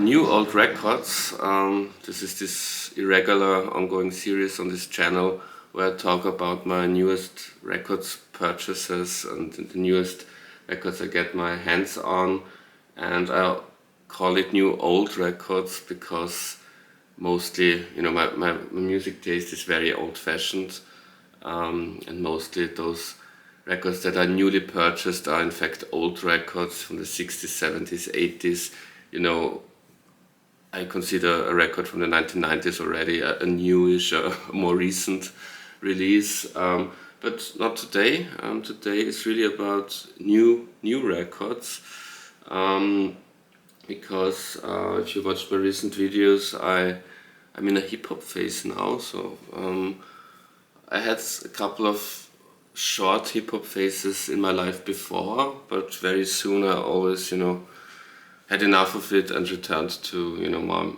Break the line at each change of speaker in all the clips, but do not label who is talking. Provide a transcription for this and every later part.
New Old Records. This is this irregular ongoing series on this channel where I talk about my newest records purchases and the newest records I get my hands on, and I call it New Old Records because mostly, my music taste is very old-fashioned, and mostly those records that are newly purchased are in fact old records from the 60s, 70s, 80s. I consider a record from the 1990s already a newish, a more recent release, but not today. Today is really about new records, because if you watched my recent videos, I'm in a hip-hop phase now, so I had a couple of short hip-hop phases in my life before, but very soon I always, had enough of it and returned to,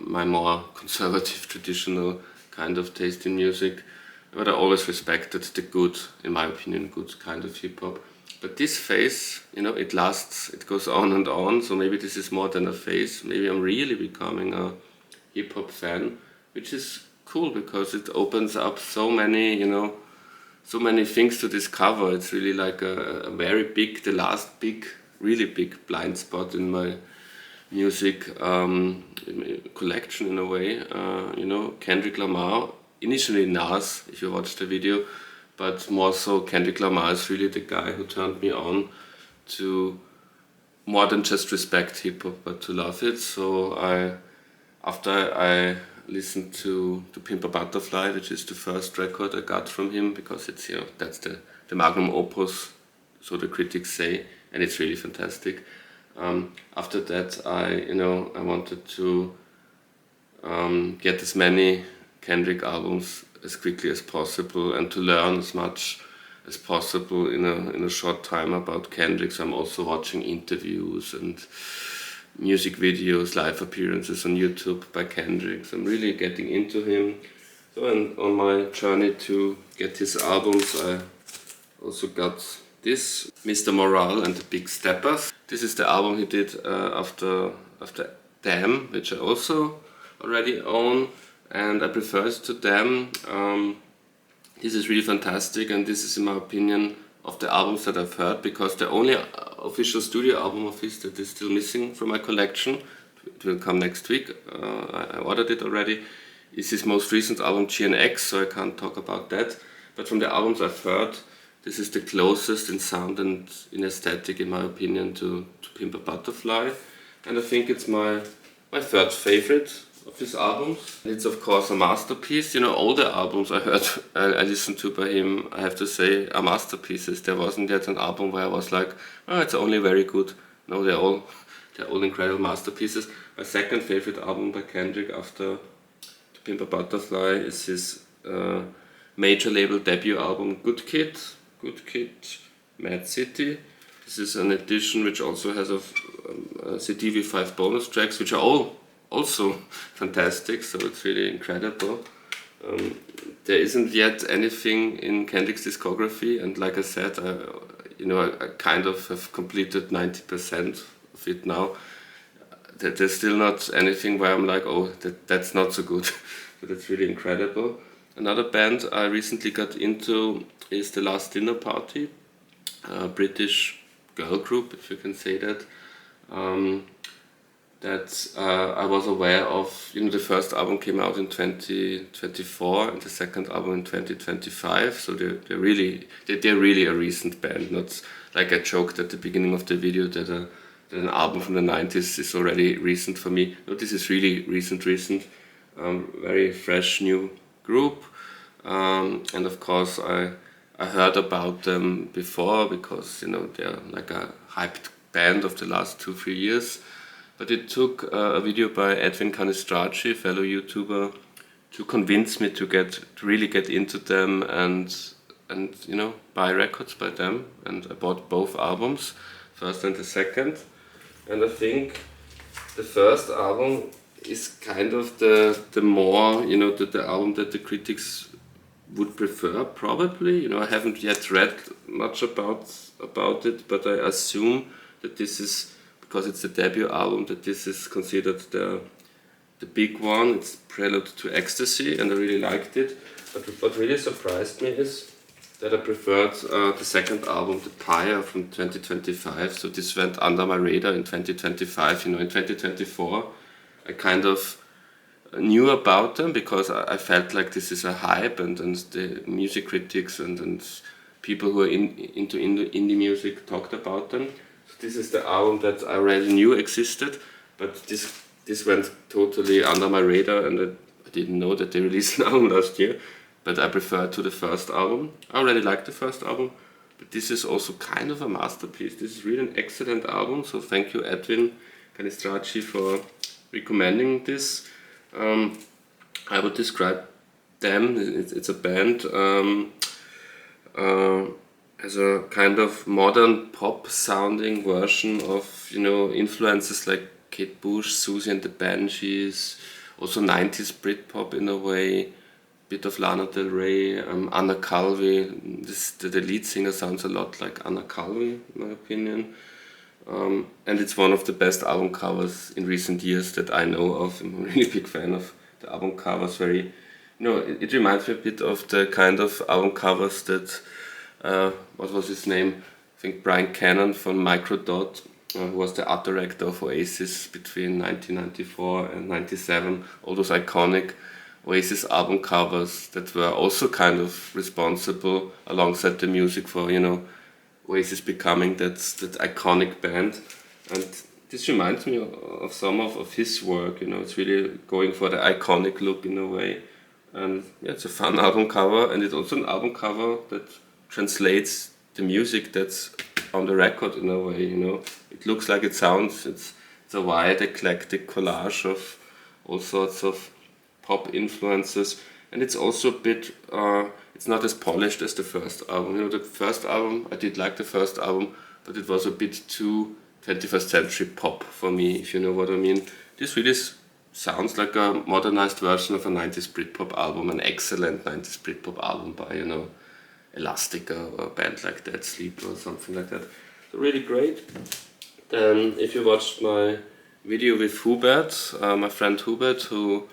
my more conservative, traditional kind of taste in music. But I always respected the good, in my opinion, good kind of hip-hop. But this phase, it lasts, it goes on and on, so maybe this is more than a phase. Maybe I'm really becoming a hip-hop fan, which is cool because it opens up so many, so many things to discover. It's really like a very big, the last big, really big blind spot in my music collection in a way. Kendrick Lamar, initially Nas, if you watch the video, but more so Kendrick Lamar is really the guy who turned me on to more than just respect hip-hop, but to love it. So after I listened to Pimp a Butterfly, which is the first record I got from him, because it's, that's the magnum opus, so the critics say, and it's really fantastic. After that, I wanted to get as many Kendrick albums as quickly as possible and to learn as much as possible in a short time about Kendrick. So I'm also watching interviews and music videos, live appearances on YouTube by Kendrick. So I'm really getting into him. So and on my journey to get his albums, I also got this, Mr. Morale and the Big Steppers. This is the album he did after Damn, which I also already own, and I prefer it to Damn. This is really fantastic, and this is, in my opinion, of the albums that I've heard, because the only official studio album of his that is still missing from my collection, it will come next week, I ordered it already, is his most recent album GNX, so I can't talk about that. But from the albums I've heard, this is the closest in sound and in aesthetic, in my opinion, to Pimp a Butterfly. And I think it's my third favorite of his albums. It's of course a masterpiece. All the albums I listened to by him, I have to say, are masterpieces. There wasn't yet an album where I was like, oh, it's only very good. No, they're all incredible masterpieces. My second favorite album by Kendrick after Pimp a Butterfly is his major label debut album, Good Kid, Mad City. This is an edition which also has a CD with 5 bonus tracks, which are all also fantastic, so it's really incredible. There isn't yet anything in Kendrick's discography, and like I said, I kind of have completed 90% of it now. There's still not anything where I'm like, oh, that's not so good. But it's really incredible. Another band I recently got into is The Last Dinner Party, a British girl group, if you can say that. That I was aware of. The first album came out in 2024 and the second album in 2025. So they're really a recent band. Not like I joked at the beginning of the video that an album from the 90s is already recent for me. No, this is really recent. Very fresh new group. And of course I heard about them before because they're like a hyped band of the last 2-3 years. But it took a video by Edwin Canistracci, fellow YouTuber, to convince me to really get into them and buy records by them. And I bought both albums, first and the second. And I think the first album is kind of the more the album that the critics would prefer, probably. I haven't yet read much about it, but I assume that this is, because it's the debut album, that this is considered the big one. It's Prelude to Ecstasy, and I really liked it. But what really surprised me is that I preferred the second album, The Pyre, from 2025. So this went under my radar in 2025. In 2024, I kind of knew about them because I felt like this is a hype, and the music critics and people who are into indie music talked about them. So this is the album that I already knew existed, but this went totally under my radar, and I didn't know that they released an album last year. But I prefer to the first album. I already liked the first album, but this is also kind of a masterpiece. This is really an excellent album, so thank you, Edwin Canistracci, for recommending this. I would describe them, it's a band, as a kind of modern pop sounding version of, influences like Kate Bush, Susie and the Banshees, also 90s Britpop in a way, bit of Lana Del Rey, Anna Calvi. The lead singer sounds a lot like Anna Calvi, in my opinion. And it's one of the best album covers in recent years that I know of. I'm a really big fan of the album covers. It reminds me a bit of the kind of album covers that, what was his name? I think Brian Cannon from Microdot, who was the art director of Oasis between 1994 and 97. All those iconic Oasis album covers that were also kind of responsible alongside the music for, Oasis becoming that iconic band. And this reminds me of some of his work, it's really going for the iconic look in a way. And yeah, it's a fun album cover, and it's also an album cover that translates the music that's on the record in a way, It looks like it sounds, it's a wide eclectic collage of all sorts of pop influences, and it's also a bit, it's not as polished as the first album. The first album, I did like the first album, but it was a bit too 21st century pop for me, if you know what I mean. This really sounds like a modernized version of a 90s Britpop album, an excellent 90s Britpop album by, Elastica or a band like that, Sleep or something like that. So really great. Then if you watched my video with Hubert, my friend Hubert, who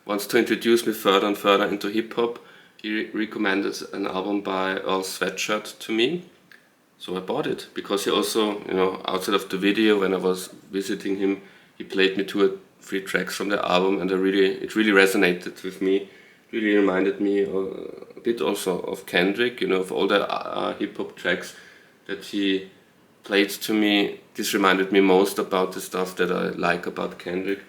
wants to introduce me further and further into hip-hop, he recommended an album by Earl Sweatshirt to me. So I bought it, because he also, outside of the video, when I was visiting him, he played me 2 or 3 tracks from the album, and it really resonated with me. It really reminded me a bit also of Kendrick, of all the hip-hop tracks that he played to me. This reminded me most about the stuff that I like about Kendrick.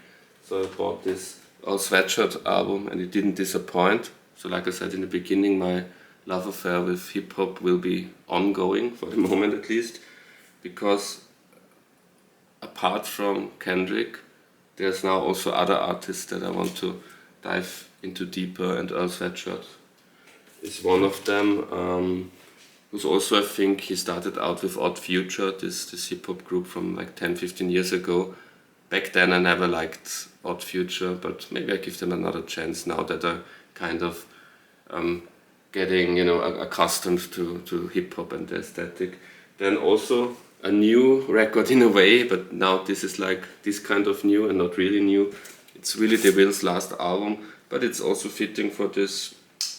So I bought this Earl Sweatshirt album, and it didn't disappoint. So like I said in the beginning, my love affair with hip-hop will be ongoing, for the moment at least, because apart from Kendrick, there's now also other artists that I want to dive into deeper, and Earl Sweatshirt is one of them. Who's also, I think, he started out with Odd Future, this hip-hop group from like 10-15 years ago. Back then I never liked Odd Future, but maybe I give them another chance now that I'm kind of getting accustomed to hip-hop and the aesthetic. Then also a new record in a way, but now this is like this kind of new and not really new. It's Willy DeVille's last album, but it's also fitting for this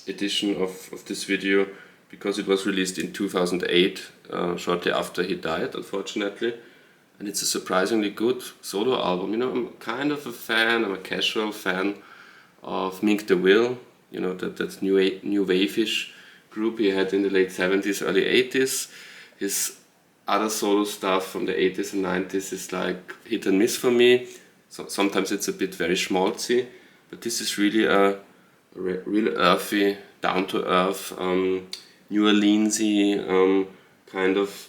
edition of this video, because it was released in 2008, shortly after he died, unfortunately. And it's a surprisingly good solo album. I'm kind of a fan, I'm a casual fan of Mink DeVille, that new wave-ish group he had in the late 70s, early 80s. His other solo stuff from the 80s and 90s is like hit and miss for me. So sometimes it's a bit very schmaltzy, but this is really a real earthy, down-to-earth, New Orleansy kind of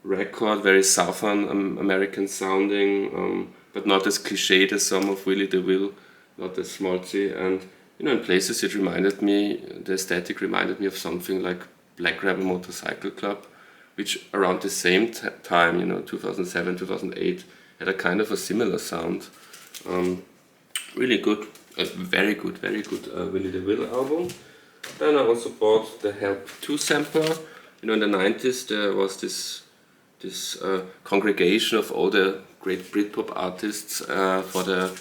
record, very Southern American sounding, but not as cliched as some of Willy DeVille, not as schmaltzy. And in places the aesthetic reminded me of something like Black Rebel Motorcycle Club, which around the same time, 2007, 2008, had a kind of a similar sound. Really good, very good Willy DeVille album. Then I also bought the Help 2 sampler. In the 90s there was this congregation of all the great Britpop artists for the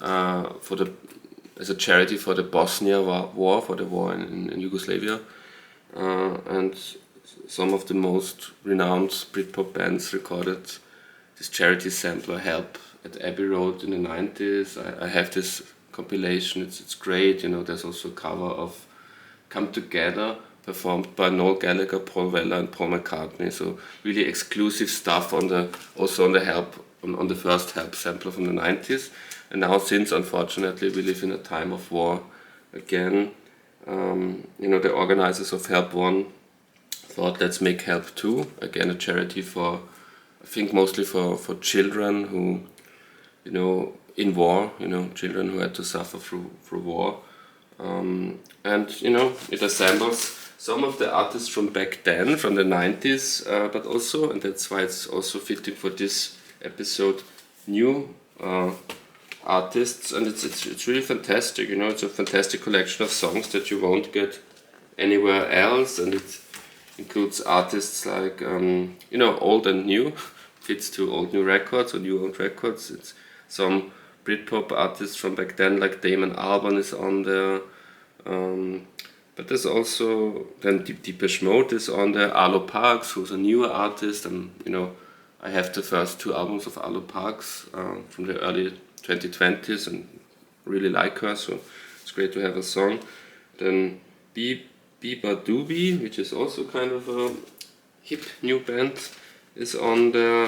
as a charity for the Bosnia war, for the war in Yugoslavia, and some of the most renowned Britpop bands recorded this charity sampler Help at Abbey Road in the 90s. I have this compilation, it's great, there's also a cover of Come Together, performed by Noel Gallagher, Paul Weller and Paul McCartney, so really exclusive stuff on the Help, on the first Help sampler from the 90s. And now, since unfortunately we live in a time of war again, the organizers of Help 1 thought, let's make Help 2, again a charity for, I think mostly for children who, in war, children who had to suffer through war. And it assembles some of the artists from back then, from the 90s, but also, and that's why it's also fitting for this episode, new artists, and it's really fantastic. It's a fantastic collection of songs that you won't get anywhere else, and it includes artists like old and new, fits to old new records or new old records. It's some Britpop artists from back then, like Damon Albarn is on there, but there's also then Depeche Mode is on there. Arlo Parks, who's a newer artist, and I have the first 2 albums of Arlo Parks from the early 2020s and really like her, so it's great to have a song. Then Biba Doobie, which is also kind of a hip new band, is on there.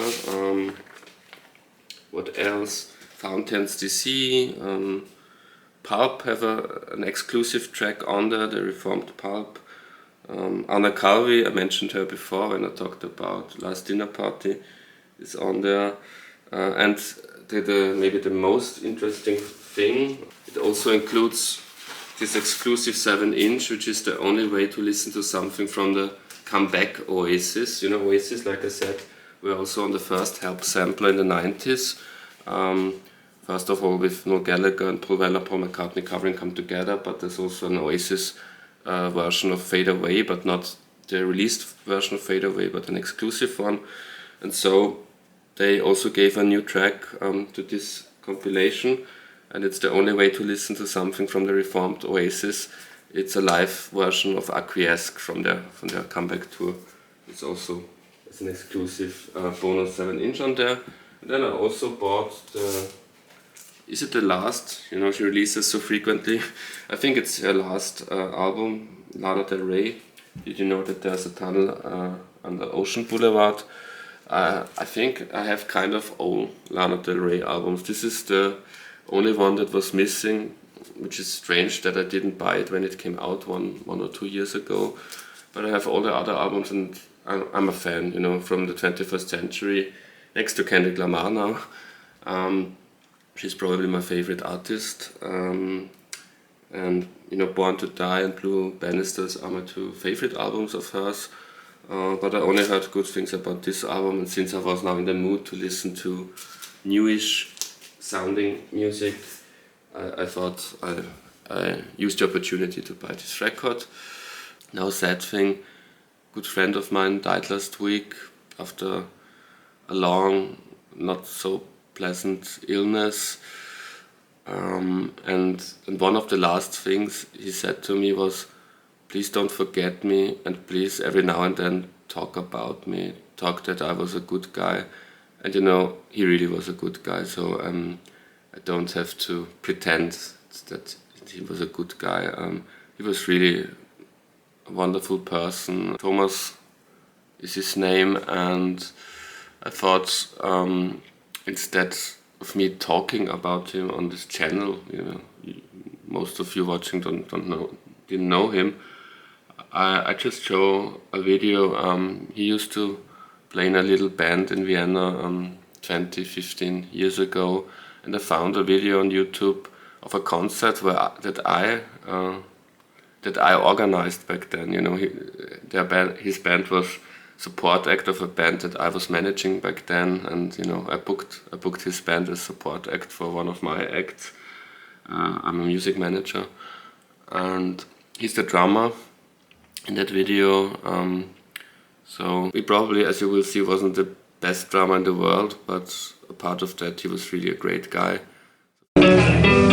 What else? Fountains DC, Pulp have an exclusive track on there, the Reformed Pulp. Anna Calvi, I mentioned her before when I talked about Last Dinner Party, is on there. And maybe the most interesting thing, it also includes this exclusive 7-inch, which is the only way to listen to something from the comeback Oasis. Oasis, like I said, were also on the first Help sampler in the 90s. First of all with Noel Gallagher and Paul Weller, Paul McCartney covering Come Together, but there's also an Oasis version of Fade Away, but not the released version of Fade Away, but an exclusive one. And so they also gave a new track to this compilation, and it's the only way to listen to something from the Reformed Oasis. It's a live version of Acquiesce from their comeback tour. It's also an exclusive bonus 7-inch on there. And then I also bought is it the last? She releases so frequently. I think it's her last album, Lana Del Rey. Did you know that there's a tunnel under Ocean Boulevard? I think I have kind of all Lana Del Rey albums. This is the only one that was missing, which is strange that I didn't buy it when it came out one or 2 years ago. But I have all the other albums, and I'm a fan, from the 21st century, next to Kendrick Lamar now. She's probably my favorite artist. And Born to Die and Blue Bannisters are my 2 favorite albums of hers. But I only heard good things about this album, and since I was now in the mood to listen to newish sounding music, I thought I used the opportunity to buy this record. Now, sad thing, good friend of mine died last week after a long, not so pleasant illness. And one of the last things he said to me was, please don't forget me, and please every now and then talk about me, talk that I was a good guy. And he really was a good guy, so I don't have to pretend that he was a good guy. He was really a wonderful person. Thomas is his name, and I thought instead of me talking about him on this channel, most of you watching didn't know him, I just show a video. He used to play in a little band in Vienna 15 years ago, and I found a video on YouTube of a concert that I organized back then. His band was support act of a band that I was managing back then, and I booked his band as support act for one of my acts. I'm a music manager, and he's the drummer in that video. So he probably, as you will see, wasn't the best drummer in the world, but a part of that, he was really a great guy.
Bye.